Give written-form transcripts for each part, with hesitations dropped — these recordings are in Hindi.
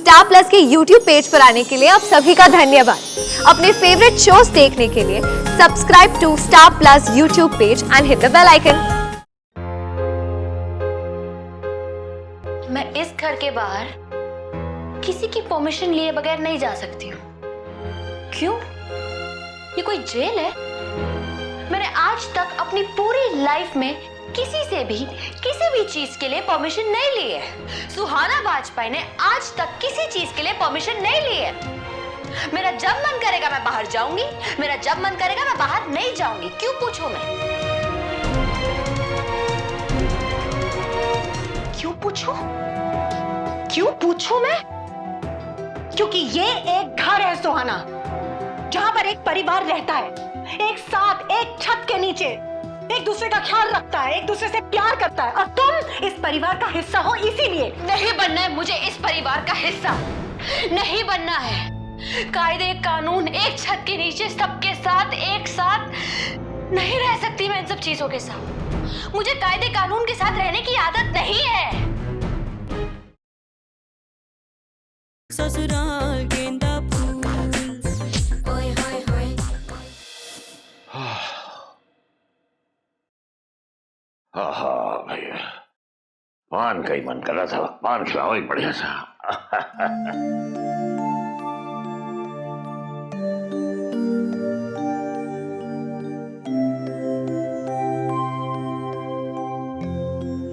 स्टार प्लस के YouTube पेज पर आने के लिए आप सभी का धन्यवाद। अपने फेवरेट शोज देखने के लिए subscribe to Star Plus YouTube page and hit the bell icon. मैं इस घर के बाहर किसी की परमिशन लिए बगैर नहीं जा सकती हूँ। क्यों? ये कोई जेल है? मैंने आज तक अपनी पूरी लाइफ में किसी से भी किसी भी चीज के लिए परमिशन नहीं ली है। सुहाना वाजपेयी ने आज तक किसी चीज के लिए परमिशन नहीं ली है। मेरा जब मन करेगा मैं बाहर जाऊंगी, मेरा जब मन करेगा मैं बाहर नहीं जाऊंगी। क्यों पूछूं मैं? क्यों पूछूं? क्यों पूछूं मैं? क्योंकि ये एक घर है सुहाना, जहां पर एक परिवार रहता है, एक साथ एक छत के नीचे, एक दूसरे का ख्याल रखता है, एक दूसरे से प्यार करता है। और तुम इस परिवार का हिस्सा हो, इसीलिए नहीं बनना है मुझे इस परिवार का हिस्सा। नहीं बनना है। कायदे कानून एक छत के नीचे सबके साथ एक साथ नहीं रह सकती मैं इन सब चीजों के साथ। मुझे कायदे कानून के साथ रहने की आदत नहीं है। ससुराल गेंदा फूल ओए होए होए। हाँ भैया, पान का ही मन कर रहा था। पान खिलाओ एक बढ़िया सा।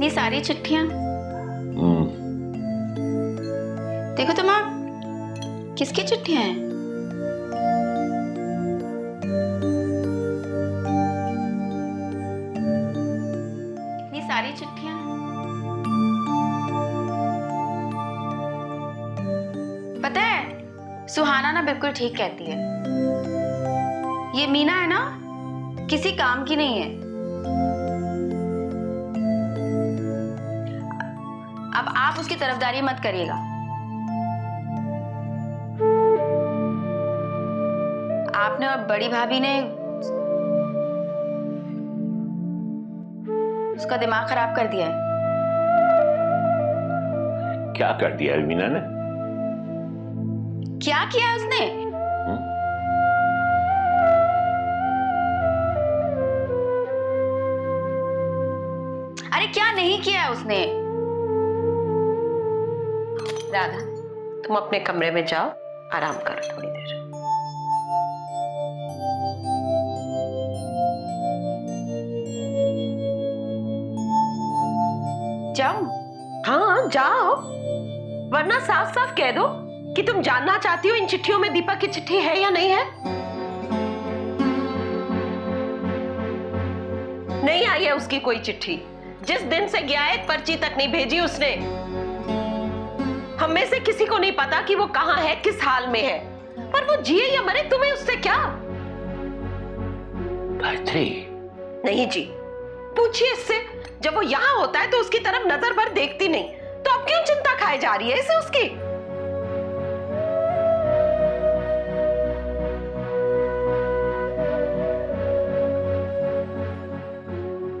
ये सारी चिट्ठियां देखो तो माँ, किसकी चिट्ठियां हैं? ये सारी चिट्ठियां पता है, सुहाना ना बिल्कुल ठीक कहती है। ये मीना है ना, किसी काम की नहीं है। अब आप उसकी तरफदारी मत करिएगा। आपने और बड़ी भाभी ने उसका दिमाग खराब कर दिया है। क्या कर दिया है मीना ने? क्या किया उसने? अरे क्या नहीं किया है उसने? राधा, तुम अपने कमरे में जाओ, आराम करो थोड़ी देर। जाऊं? हाँ जाओ, वरना साफ साफ कह दो कि तुम जानना चाहती हो इन चिट्ठियों में दीपक की चिट्ठी है या नहीं है। नहीं आई है उसकी कोई चिट्ठी। जिस दिन से गया है पर्ची तक नहीं भेजी उसने। हम में से किसी को नहीं पता कि वो कहां है, किस हाल में है। पर वो जिए या मरे, तुम्हें उससे क्या? गायत्री नहीं जी, पूछिए इससे। जब वो यहां होता है तो उसकी तरफ नजर भर देखती नहीं, तो अब क्यों चिंता खाई जा रही है इसे उसकी?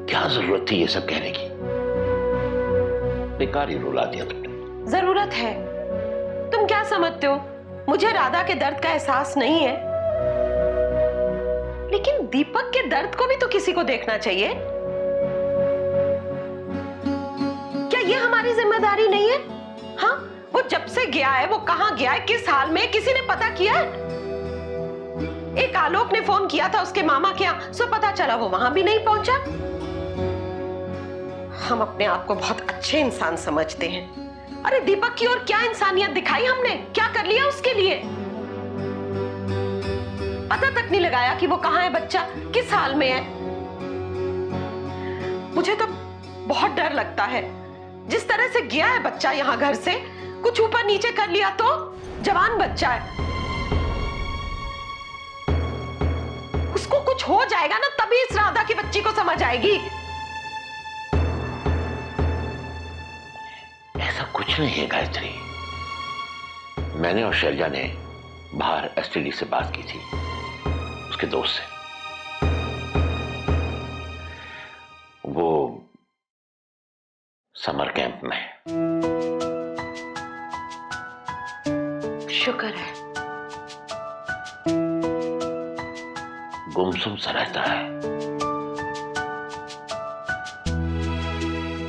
क्या जरूरत थी ये सब कहने की? बेकार ही रुला दिया तुमने। जरूरत है। तुम क्या समझते हो मुझे राधा के दर्द का एहसास नहीं है? लेकिन दीपक के दर्द को भी तो किसी को देखना चाहिए। क्या ये हमारी जिम्मेदारी नहीं है? हाँ, वो जब से गया है, वो कहां गया है, किस हाल में, किसी ने पता किया है? एक आलोक ने फोन किया था उसके मामा के यहाँ, सो पता चला वो वहां भी नहीं पहुंचा। हम अपने आप को बहुत अच्छे इंसान समझते हैं। अरे दीपक की और क्या इंसानियत दिखाई हमने, क्या कर लिया उसके लिए? पता तक नहीं लगाया कि वो कहां है बच्चा, किस हाल में है। मुझे तो बहुत डर लगता है। जिस तरह से गया है बच्चा यहां घर से, कुछ ऊपर नीचे कर लिया तो जवान बच्चा है, उसको कुछ हो जाएगा ना, तभी इस राधा की बच्ची को समझ आएगी। ऐसा कुछ नहीं है गायत्री। मैंने और शैलजा ने बाहर एसटीडी से बात की थी, उसके दोस्त से। वो समर कैंप में। शुक्र है। गुमसुम सा रहता है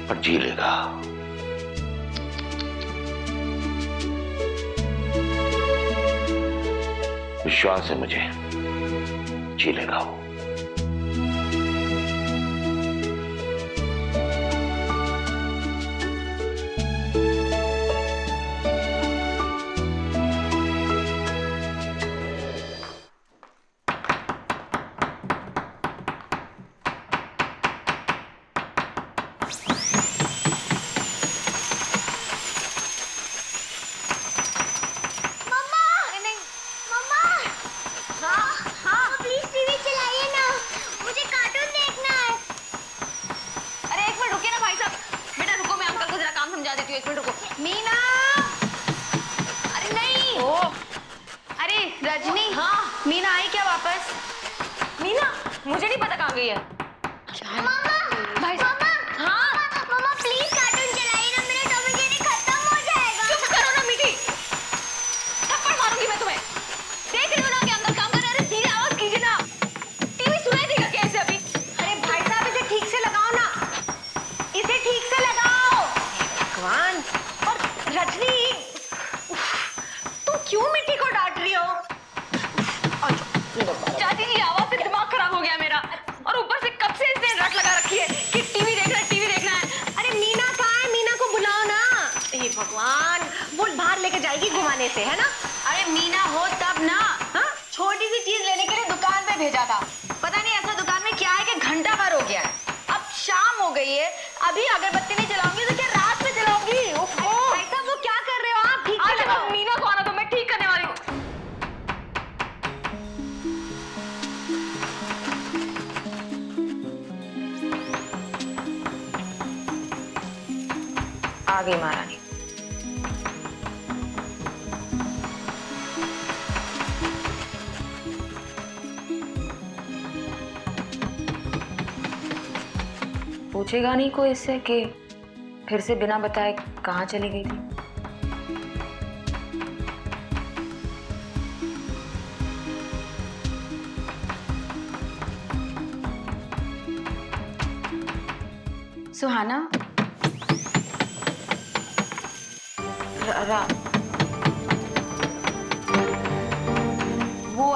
पर जी लेगा। विश्वास है मुझे, जी लेगा वो। मीना, अरे नहीं। ओ, अरे रजनी। हाँ, मीना आई क्या वापस? मीना, मुझे नहीं पता कहाँ गई है। क्या? भाई साहब। हाँ। मम्मा प्लीज कार्टून चलाइए ना, मेरा टॉम एंड जेरी खत्म हो जाएगा। चुप करो ना मीठी, थप्पड़ मारूंगी मैं तुम्हें। देख रही हो ना कि अंदर काम कर रहे हैं। अरे धीरे आवाज कीजिए ना, टीवी सुनाई देगा क्या ऐसे अभी? अरे भाई साहब इसे ठीक से लगाओ ना, इसे ठीक से लगाओ। भगवान। और रजनी, तुम क्यों मिट्टी को डांट रही हो? चाची जी आवाज से दिमाग खराब हो गया मेरा, और ऊपर से कब से इसने रट लगा रखी है कि टीवी देखना है, टीवी देखना है। अरे मीना कहाँ है? मीना को बुलाओ ना। हे भगवान, वो बाहर लेके जाएगी घुमाने से, है ना? अरे मीना हो तब ना। हाँ, छोटी सी चीज लेने के लिए दुकान पे भेजा था। पता नहीं ऐसा दुकान में क्या है कि घंटा भर हो गया है। अब शाम हो गई है, अभी अगरबत्ती नहीं जलाऊंगी तो क्या रात में जलाऊंगी? भाई साहब वो क्या कर रहे हो आप? ठीक से लगाओ। मीना को आना तो मैं ठीक करने वाली हूँ। आ गई महारानी। पूछेगा नहीं कोई इससे कि फिर से बिना बताए कहाँ चली गई थी? सुहाना, वो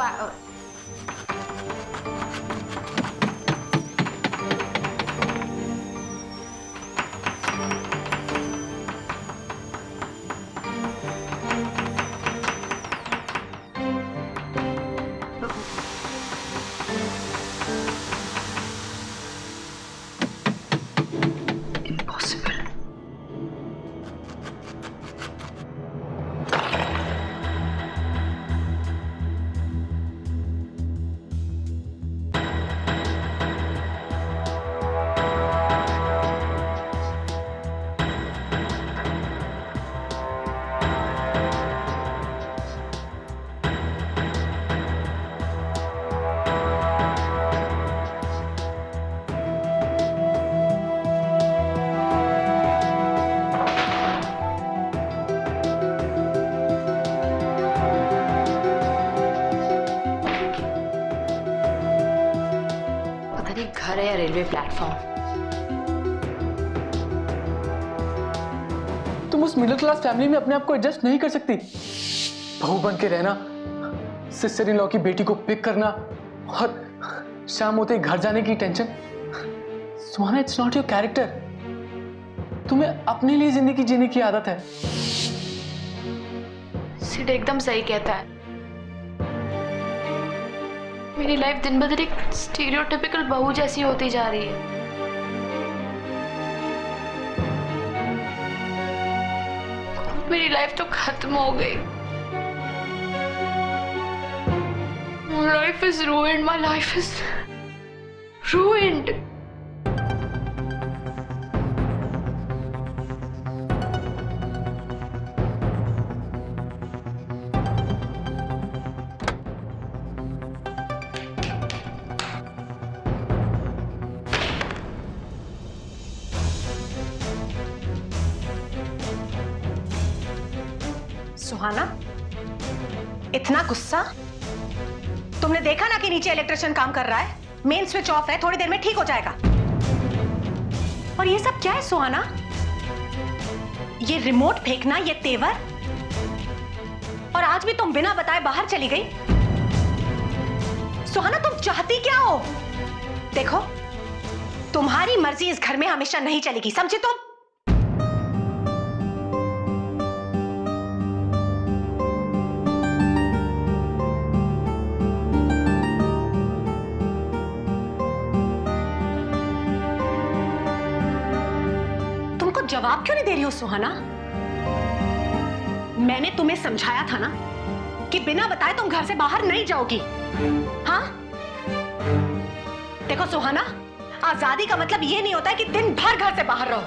घर है या रेलवे प्लेटफॉर्म। तुम उस मिडिल क्लास फैमिली में अपने आप को एडजस्ट नहीं कर सकती। बहू बन के रहना, सिस्टर इन लॉ की बेटी को पिक करना और शाम होते ही घर जाने की tension. Suhana, it's not your character. तुम्हें अपने लिए जिंदगी जीने की आदत है। सिड एकदम सही कहता है। मेरी लाइफ दिन ब दिन एक स्टीरियोटिपिकल बहू जैसी होती जा रही है। मेरी लाइफ तो खत्म हो गई। My life is ruined. My life is ruined. सुहाना, इतना गुस्सा? तुमने देखा ना कि नीचे इलेक्ट्रिशियन काम कर रहा है, मेन स्विच ऑफ है, थोड़ी देर में ठीक हो जाएगा। और ये सब क्या है सुहाना? ये रिमोट फेंकना, ये तेवर, और आज भी तुम बिना बताए बाहर चली गई। सुहाना तुम चाहती क्या हो? देखो, तुम्हारी मर्जी इस घर में हमेशा नहीं चलेगी, समझे तुम? तुमको जवाब क्यों नहीं दे रही हो सुहाना? मैंने तुम्हें समझाया था ना कि बिना बताए तुम घर से बाहर नहीं जाओगी। हाँ? देखो सुहाना, आजादी का मतलब ये नहीं होता है कि दिन भर घर से बाहर रहो।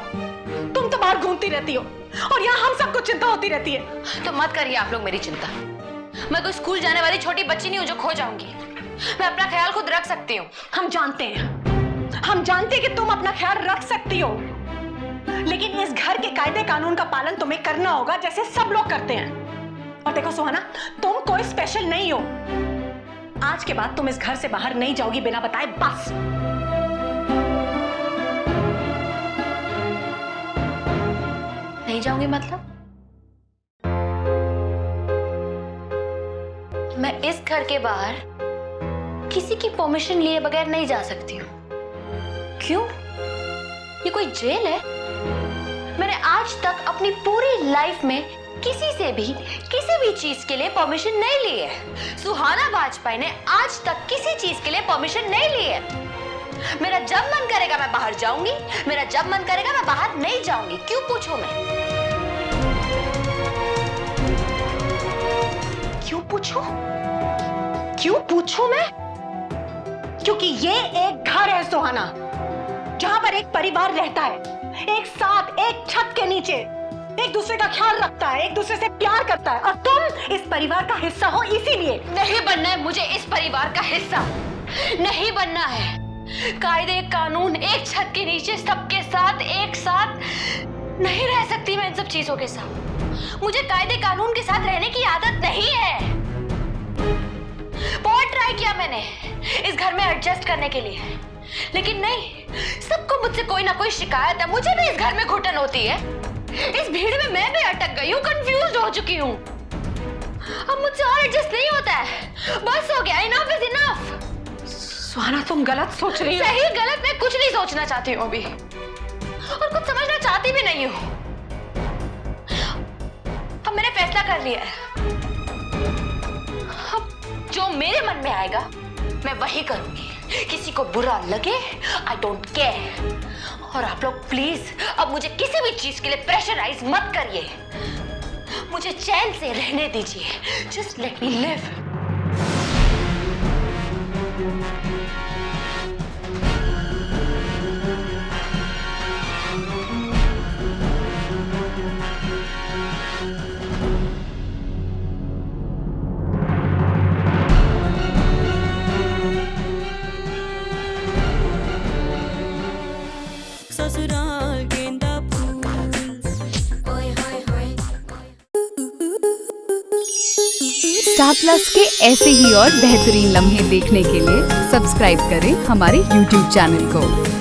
तुम तो बाहर घूमती रहती हो और यहाँ हम सबको चिंता होती रहती है। तो मत करिए आप लोग मेरी चिंता। मैं कोई स्कूल जाने वाली छोटी बच्ची नहीं हूँ जो खो जाऊंगी। मैं अपना ख्याल खुद रख सकती हूँ। हम जानते हैं कि तुम अपना ख्याल रख सकती हो, लेकिन इस घर के कायदे कानून का पालन तुम्हें करना होगा जैसे सब लोग करते हैं। और देखो सुहाना, तुम कोई स्पेशल नहीं हो। आज के बाद तुम इस घर से बाहर नहीं जाओगी बिना बताए, बस। नहीं जाऊंगी मतलब? मैं इस घर के बाहर किसी की परमिशन लिए बगैर नहीं जा सकती हूँ। क्यों? ये कोई जेल है? मैंने आज तक अपनी पूरी लाइफ में किसी से भी किसी भी चीज के लिए परमिशन नहीं ली है। सुहाना वाजपेयी ने आज तक किसी चीज के लिए परमिशन नहीं ली है। मेरा जब मन करेगा मैं बाहर जाऊंगी, मेरा जब मन करेगा मैं बाहर नहीं जाऊंगी। क्यों पूछूं मैं? क्यों पूछूं? क्यों पूछूं मैं? क्योंकि ये एक घर है सुहाना, जहां पर एक परिवार रहता है, एक साथ एक छत के नीचे, एक दूसरे का ख्याल रखता है, एक दूसरे से प्यार करता है, और तुम इस परिवार का हिस्सा हो। इसीलिए नहीं बनना है मुझे इस परिवार का हिस्सा, नहीं बनना है। कायदे कानून एक छत के नीचे सबके साथ एक साथ नहीं रह सकती मैं इन सब चीजों के साथ। मुझे कायदे कानून के साथ रहने की आदत नहीं है। बहुत ट्राई किया मैंने इस घर में एडजस्ट करने के लिए, लेकिन नहीं, सबको मुझसे कोई ना कोई शिकायत है। मुझे भी इस घर में घुटन होती है। इस भीड़ में मैं भी अटक गई हूँ, कंफ्यूज हो चुकी हूँ। अब मुझसे और एडजस्ट नहीं होता है। बस हो गया, इनफ इज इनफ। सुहाना तुम गलत सोच रही हो। सही गलत मैं कुछ नहीं सोचना चाहती हूँ अभी, और कुछ समझना चाहती भी नहीं हूँ। अब मैंने फैसला कर लिया है। अब जो मेरे मन में आएगा मैं वही करूंगी। किसी को बुरा लगे, आई डोंट केयर। और आप लोग प्लीज अब मुझे किसी भी चीज के लिए प्रेशराइज मत करिए। मुझे चैन से रहने दीजिए। Just let me live. ससुराल गेंदा फूल, ओए होए होए। स्टार प्लस के ऐसे ही और बेहतरीन लम्हे देखने के लिए सब्सक्राइब करें हमारे YouTube चैनल को।